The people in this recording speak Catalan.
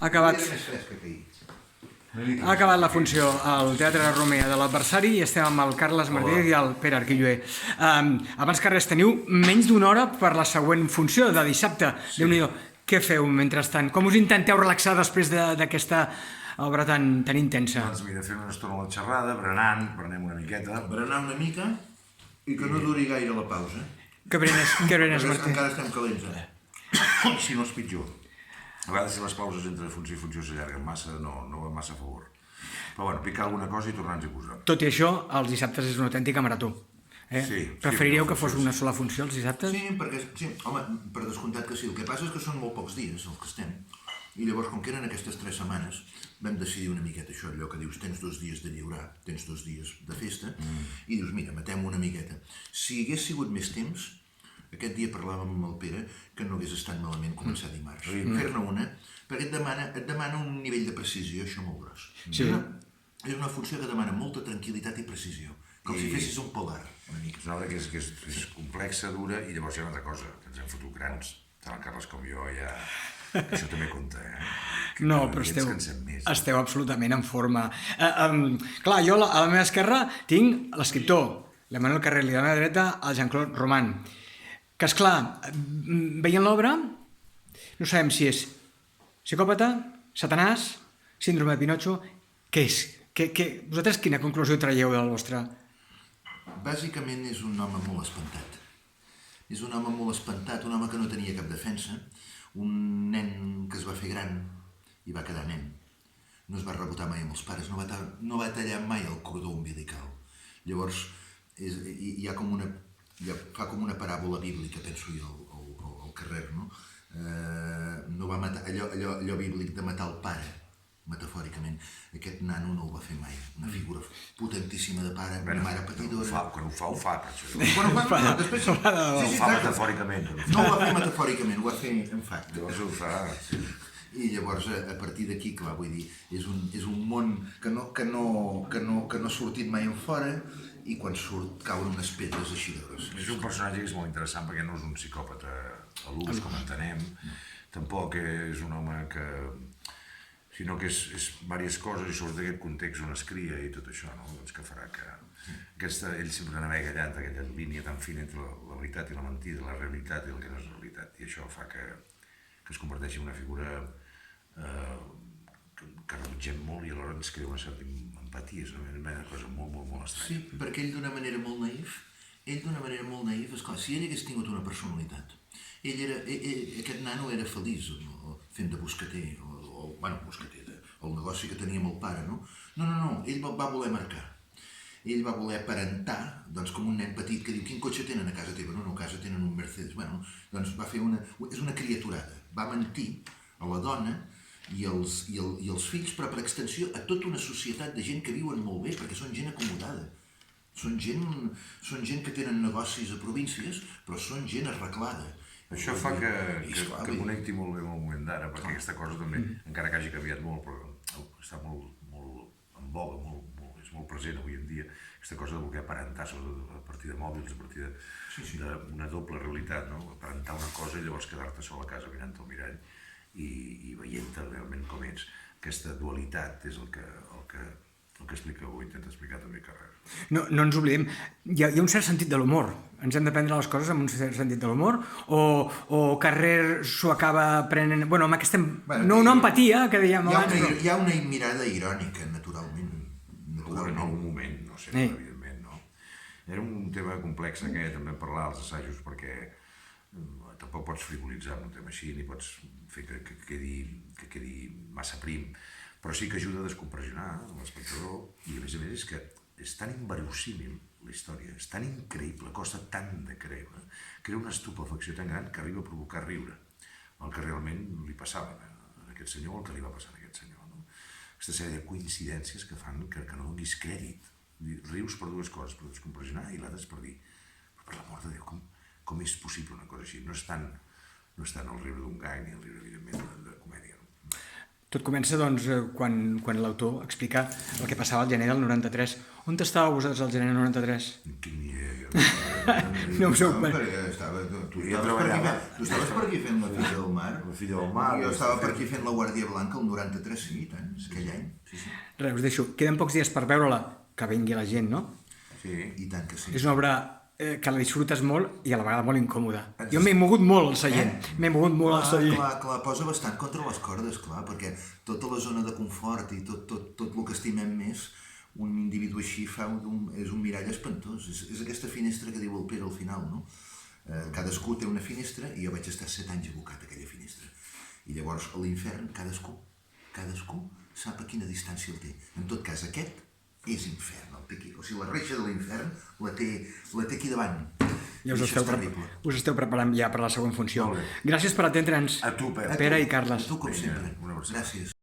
Ha acabat, Era més fresca que ahir. ha acabat la funció al Teatre Romea de l'Adversari i estem amb el Carles Martínez i el Pere Arquilloé. Abans que res, teniu menys d'una hora per la següent funció de dissabte. Déu-n'hi-do. Què feu mentrestant? Com us intenteu relaxar després d'aquesta obra tan intensa? Doncs mira, fem una estona a la xerrada, berenem una miqueta. Berenar una mica i que no duri gaire la pausa. Què berenes, Perquè Martí? encara estem calents, Si no és pitjor. A vegades si les pauses entre funció i funció s'allarguen massa, no va massa a favor. Però bueno, picar alguna cosa i tornar-nos a posar. Tot i això, els dissabtes és una autèntica marató. Sí. Preferiríeu que fos una sola funció els dissabtes? Sí, perquè, sí, home, per descomptat que sí. El que passa és que són molt pocs dies els que estem. I llavors, com que eren aquestes 3 setmanes, vam decidir una miqueta això, allò que dius, tens 2 dies de lliurar, tens 2 dies de festa, i dius, mira, matem una miqueta. Si hagués sigut més temps, aquest dia parlàvem amb el Pere que no hagués estat malament començar dimarts. Fer-ne una, perquè et demana un nivell de precisió, això molt gros. Sí. És una funció que demana molta tranquil·litat i precisió, com si fessis un polar, una mica. És una obra que és complexa, dura, i llavors hi ha una altra cosa, que ens hem fotut grans, tant el Carles com jo, ja... Això també compta, Que No, cada però dia ens cansem més. esteu absolutament en forma. Clar, jo a la meva esquerra tinc l'escriptor, l'Emmanuel Carrel, i a la meva dreta el Jean-Claude Roman. Que, esclar, veient l'obra, no sabem si és psicòpata, satanàs, síndrome de Pinotxo... Què és? Vosaltres quina conclusió traieu del vostre...? Bàsicament és un home molt espantat. És un home molt espantat, un home que no tenia cap defensa, un nen que es va fer gran i va quedar nen. No es va rebotar mai amb els pares, no va tallar mai el cordó umbilical. Llavors, fa com una paràbola bíblica, penso jo, al carrer, no? No va matar, allò bíblic de matar el pare, metafòricament. Aquest nano no ho va fer mai. Una figura potentíssima de pare, una mare petidora... Quan ho fa, per això. Quan ho fa, després... Ho fa metafòricament. No ho va fer metafòricament, ho va fer en fact. Llavors ho fa... I llavors, a partir d'aquí, clar, vull dir, és un món que no ha sortit mai en fora i quan surt cauen unes pedres així de grosses. És un personatge que és molt interessant perquè no és un psicòpata a l'ús, com entenem. Tampoc és un home que... sinó que és diverses coses i sobretot aquest context on es cria i tot això, no? Doncs que farà que... ell sempre navega allà entre aquella línia tan fina entre la veritat i la mentida, la realitat i el que no és realitat, i això fa que es converteixi en una figura que rebutgem molt i alhora ens crea una certa empatia, és una cosa molt estranya. Sí, perquè ell d'una manera molt naïf, esclar, si ell hagués tingut una personalitat, aquest nano era feliç fent de buscater, el negoci que tenia amb el pare, no? No, ell va voler marcar. Ell va voler aparentar, doncs, com un nen petit que diu quin cotxe tenen a casa teva? No, a casa tenen un Mercedes. Bueno, doncs va fer és una criaturada. Va mentir a la dona i els fills, però per extensió a tota una societat de gent que viuen molt bé, perquè són gent acomodada. Són gent que tenen negocis a províncies, però són gent arreglada. Això fa que connecti molt bé amb el moment d'ara, perquè aquesta cosa també, encara que hagi canviat molt, però està molt en voga, és molt present avui en dia, aquesta cosa de voler aparentar, sobretot a partir de mòbils, a partir d'una doble realitat, no? Aparentar una cosa i llavors quedar-te sol a casa mirant el mirall i veient-te realment com ets. Aquesta dualitat és el que explica o intenta explicar també Carrer. No ens oblidem, hi ha un cert sentit de l'humor. Ens hem de prendre les coses amb un cert sentit de l'humor o Carrer s'ho acaba prenent... Bueno, amb aquesta... No una empatia, que dèiem abans, però... Hi ha una mirada irònica, naturalment. En algun moment, no sé, evidentment, no? Era un tema complex aquest, també parlar als assajos, perquè tampoc pots frivolitzar un tema així, ni pots fer que quedi massa prim, però sí que ajuda a descompressionar l'espectador, i a més és que és tan inverossímil la història, és tan increïble, costa tant de creure, crea una estupefacció tan gran que arriba a provocar riure, el que realment li passava a aquest senyor, el que li va passar a aquest senyor. Aquesta sèrie de coincidències que fan que no donis crèdit. Rius per dues coses, per descompressionar i l'altre és per dir, però per l'amor de Déu, com és possible una cosa així? No és tant el riure d'un gag ni el riure, evidentment, de comèdia. Tot comença, doncs, quan l'autor explica el que passava al gener del 93. On estàveu vosaltres al gener del 93? Quin dia... No ho sé. Perquè estava tu ja treballava... Tu estaves per aquí fent La filla del mar. La filla del mar. Jo estava per aquí fent La Guàrdia Blanca el 93, sí, tant, aquell any. Sí, sí. Res, us deixo. Queden pocs dies per veure-la, que vingui la gent, no? Sí. I tant que sí. És una obra que la disfrutes molt i a la vegada molt incòmoda. Jo m'he mogut molt al seient. M'he mogut molt al seient. Clar, posa bastant contra les cordes, clar, perquè tota la zona de confort i tot el que estimem més, un individu així és un mirall espantós. És aquesta finestra que diu el Pere al final, no? Cadascú té una finestra i jo vaig estar 7 anys abocat a aquella finestra. I llavors a l'infern cadascú sap a quina distància el té. En tot cas, aquest és infern, el té aquí. O sigui, la reixa de l'infern la té aquí davant. Ja us esteu preparant ja per la següent funció. Molt bé. Gràcies per atendre'ns. A tu, Pere. Pere i Carles. A tu, com Vinga, sempre. una abraçada. Gràcies.